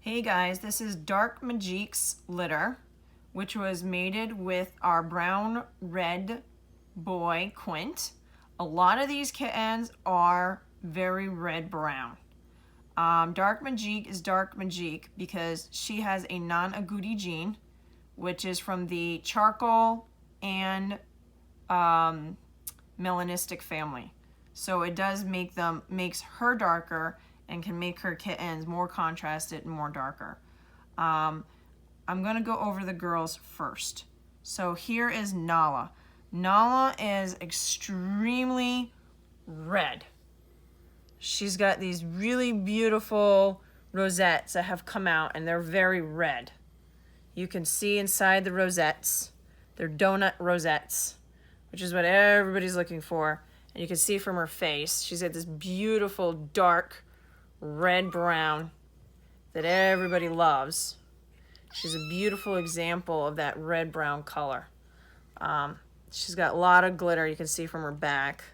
Hey guys, this is Dark Magik's litter, which was mated with our brown red boy Quint. A lot of these kittens are very red brown. Dark Magik is Dark Magik because she has a non-agouti gene, which is from the charcoal and melanistic family. So it does makes her darker and can make her kittens more contrasted and more darker. I'm gonna go over the girls first. So here is Nala. Nala is extremely red. She's got these really beautiful rosettes that have come out and they're very red. You can see inside the rosettes. They're donut rosettes, which is what everybody's looking for. And you can see from her face, she's got this beautiful dark red-brown that everybody loves. She's a beautiful example of that red-brown color. She's got a lot of glitter, you can see from her back.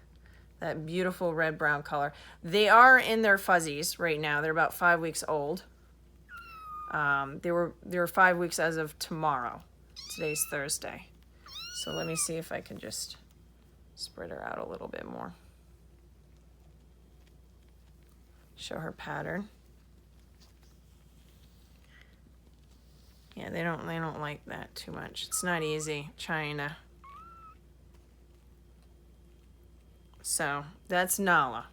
That beautiful red-brown color. They are in their fuzzies right now. They're about 5 weeks old. They were 5 weeks as of tomorrow. Today's Thursday. So let me see if I can just spread her out a little bit more. Show her pattern. Yeah, they don't like that too much. It's not easy trying to. So that's Nala.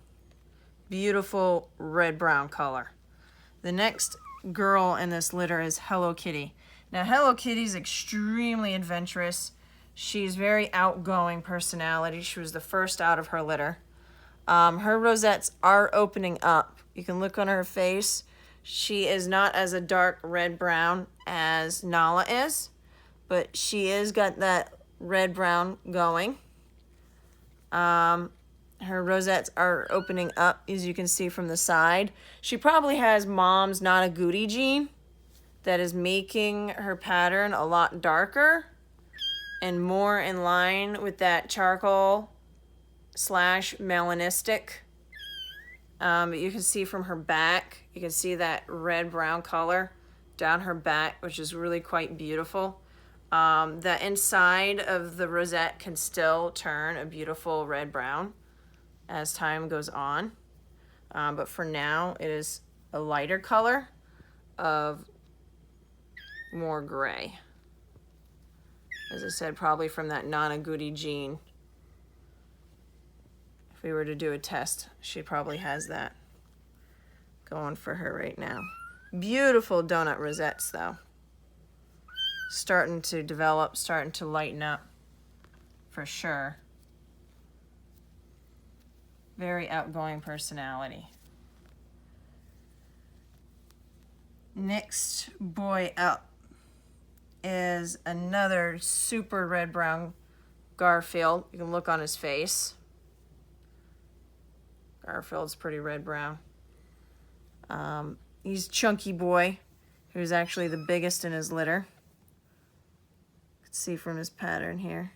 Beautiful red-brown color. The next girl in this litter is Hello Kitty. Now Hello Kitty's extremely adventurous. She's very outgoing personality. She was the first out of her litter. Her rosettes are opening up. You can look on her face. She is not as a dark red-brown as Nala is, but she is got that red-brown going. Her rosettes are opening up, as you can see from the side. She probably has mom's non-agouti gene that is making her pattern a lot darker and more in line with that charcoal / melanistic. But you can see from her back, you can see that red-brown color down her back, which is really quite beautiful. The inside of the rosette can still turn a beautiful red-brown as time goes on. But for now, it is a lighter color of more gray. As I said, probably from that non-agouti gene. If we were to do a test, she probably has that going for her right now. Beautiful donut rosettes, though. Starting to develop, starting to lighten up, for sure. Very outgoing personality. Next boy up is another super red-brown Garfield. You can look on his face. Garfield's pretty red-brown. He's chunky boy, who's actually the biggest in his litter. You can see from his pattern here.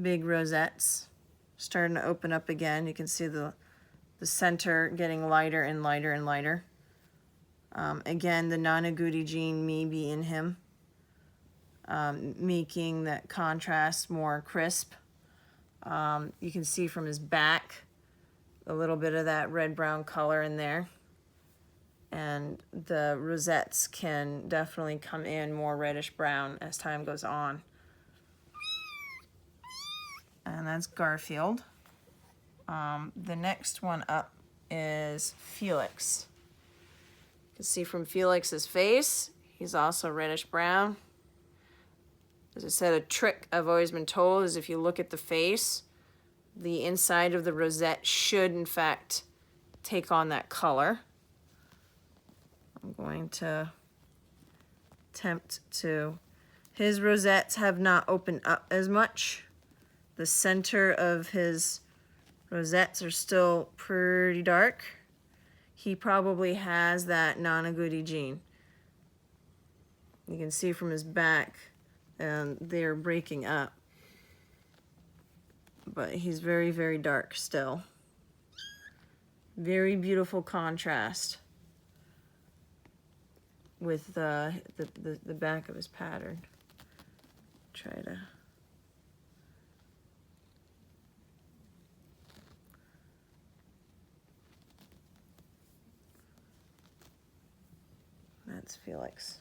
Big rosettes. Starting to open up again. You can see the center getting lighter and lighter and lighter. Again, the non-agouti gene may be in him, making that contrast more crisp. You can see from his back a little bit of that red-brown color in there. And the rosettes can definitely come in more reddish-brown as time goes on. And that's Garfield. The next one up is Felix. You can see from Felix's face, he's also reddish-brown. As I said, a trick I've always been told is if you look at the face, the inside of the rosette should, in fact, take on that color. I'm going to attempt to. His rosettes have not opened up as much. The center of his rosettes are still pretty dark. He probably has that non-agouti gene. You can see from his back, and they're breaking up. But he's very, very dark still. Very beautiful contrast. with the back of his pattern. Try to. That's Felix.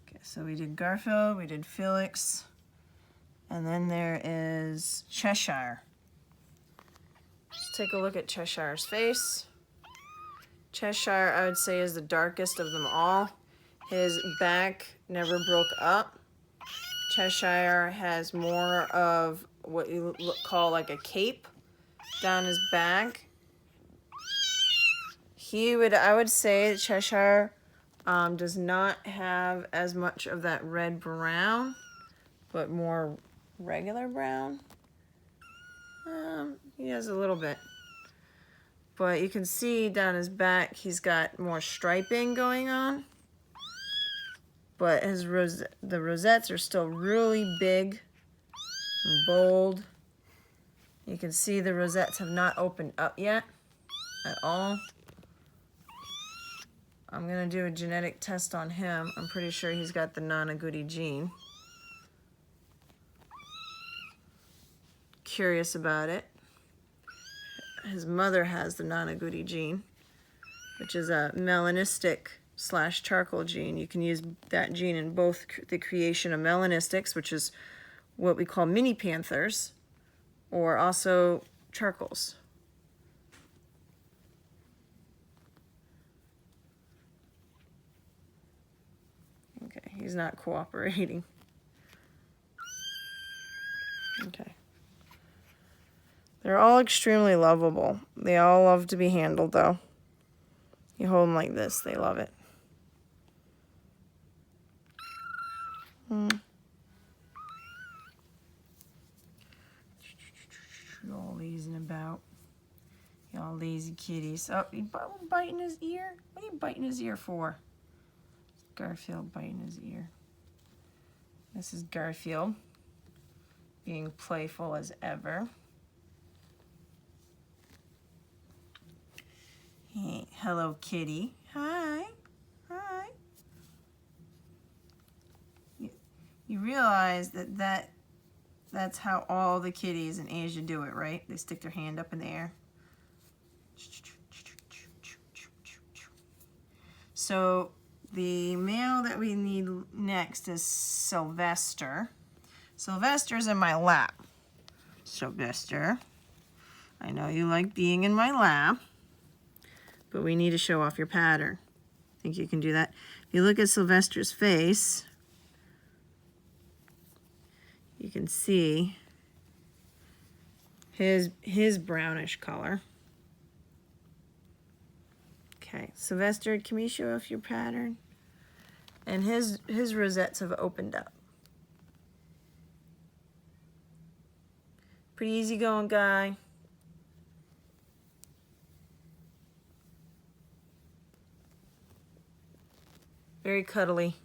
Okay, so we did Garfield, we did Felix, and then there is Cheshire. Let's take a look at Cheshire's face. Cheshire, I would say, is the darkest of them all. His back never broke up. Cheshire has more of what you call like a cape down his back. I would say that Cheshire does not have as much of that red brown, but more regular brown. He has a little bit. But you can see down his back, he's got more striping going on. But the rosettes are still really big and bold. You can see the rosettes have not opened up yet at all. I'm going to do a genetic test on him. I'm pretty sure he's got the non-agouti gene. Curious about it. His mother has the non-agouti gene, which is a melanistic / charcoal gene. You can use that gene in both the creation of melanistics, which is what we call mini panthers, or also charcoals. Okay, he's not cooperating. Okay. They're all extremely lovable. They all love to be handled, though. You hold them like this, they love it. All lazing about. Y'all lazy kitties. Oh, you biting his ear? What are you biting his ear for? Garfield biting his ear. This is Garfield being playful as ever. Hey, hello, kitty. Hi. Hi. You realize that's how all the kitties in Asia do it, right? They stick their hand up in the air. So the male that we need next is Sylvester. Sylvester's in my lap. Sylvester, I know you like being in my lap, but we need to show off your pattern. Think you can do that? If you look at Sylvester's face, you can see his brownish color. Okay, Sylvester, can we show off your pattern? And his rosettes have opened up. Pretty easygoing guy. Very cuddly.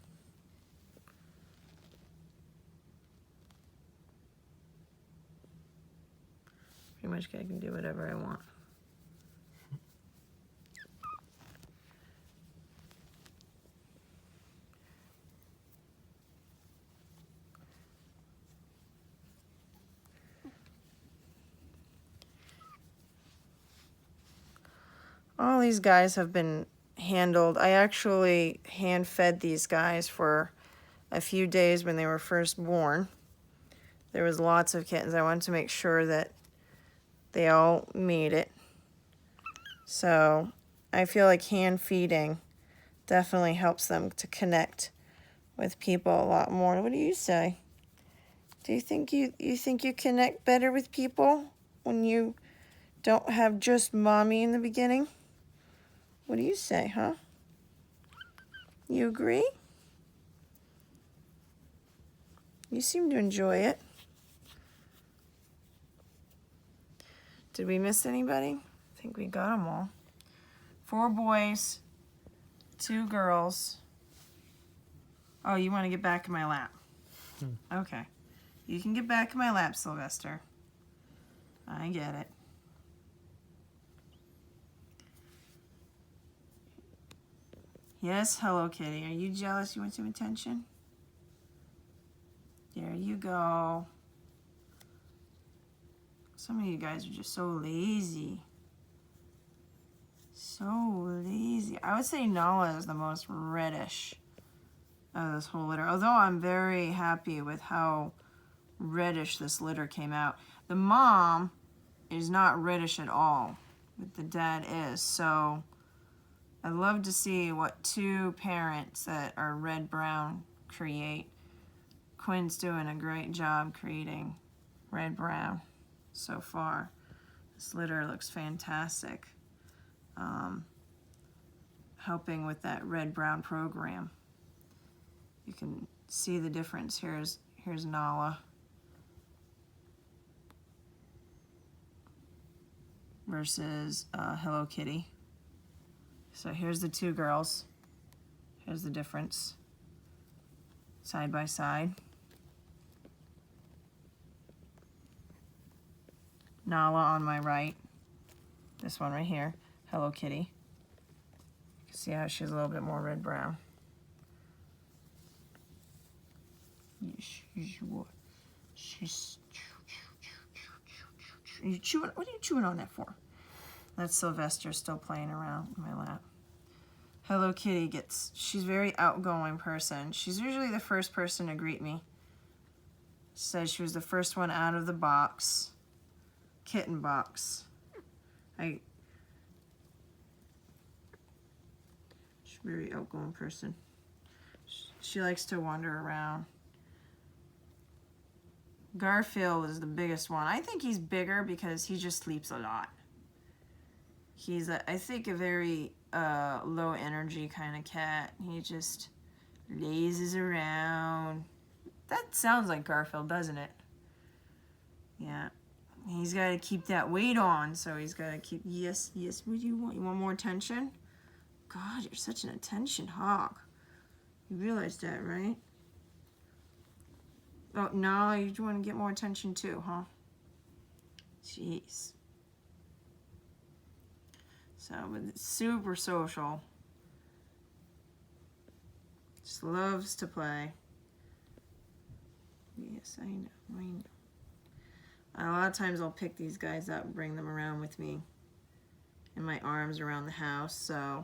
Pretty much I can do whatever I want. All these guys have been handled. I actually hand fed these guys for a few days when they were first born. There was lots of kittens. I wanted to make sure that they all made it. So I feel like hand feeding definitely helps them to connect with people a lot more. What do you say? Do you think you connect better with people when you don't have just mommy in the beginning? What do you say, huh? You agree? You seem to enjoy it. Did we miss anybody? I think we got them all. 4 boys, 2 girls. Oh, you want to get back in my lap? Okay. You can get back in my lap, Sylvester. I get it. Yes, Hello Kitty. Are you jealous? You want some attention? There you go. Some of you guys are just so lazy. So lazy. I would say Nala is the most reddish of this whole litter. Although I'm very happy with how reddish this litter came out. The mom is not reddish at all, but the dad is. So I'd love to see what two parents that are red-brown create. Quinn's doing a great job creating red-brown so far. This litter looks fantastic. Helping with that red-brown program. You can see the difference. Here's Nala versus Hello Kitty. So here's the two girls. Here's the difference. Side by side. Nala on my right. This one right here, Hello Kitty. You can see how she's a little bit more red-brown. She's are you chewing? What are you chewing on that for? That's Sylvester still playing around in my lap. Hello Kitty she's a very outgoing person. She's usually the first person to greet me. Says she was the first one out of the box. Kitten box. She's a very outgoing person. She likes to wander around. Garfield is the biggest one. I think he's bigger because he just sleeps a lot. He's, I think, a very low energy kind of cat. He just lazes around. That sounds like Garfield, doesn't it? Yeah. He's got to keep that weight on, so he's got to keep... Yes, what do you want? You want more attention? God, you're such an attention hog. You realize that, right? Oh, no, you want to get more attention too, huh? Jeez. So, but it's super social. Just loves to play. Yes, I know. A lot of times I'll pick these guys up and bring them around with me in my arms around the house, so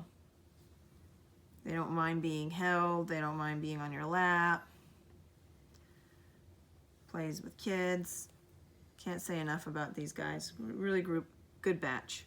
they don't mind being held, they don't mind being on your lap. Plays with kids. Can't say enough about these guys. Really good batch.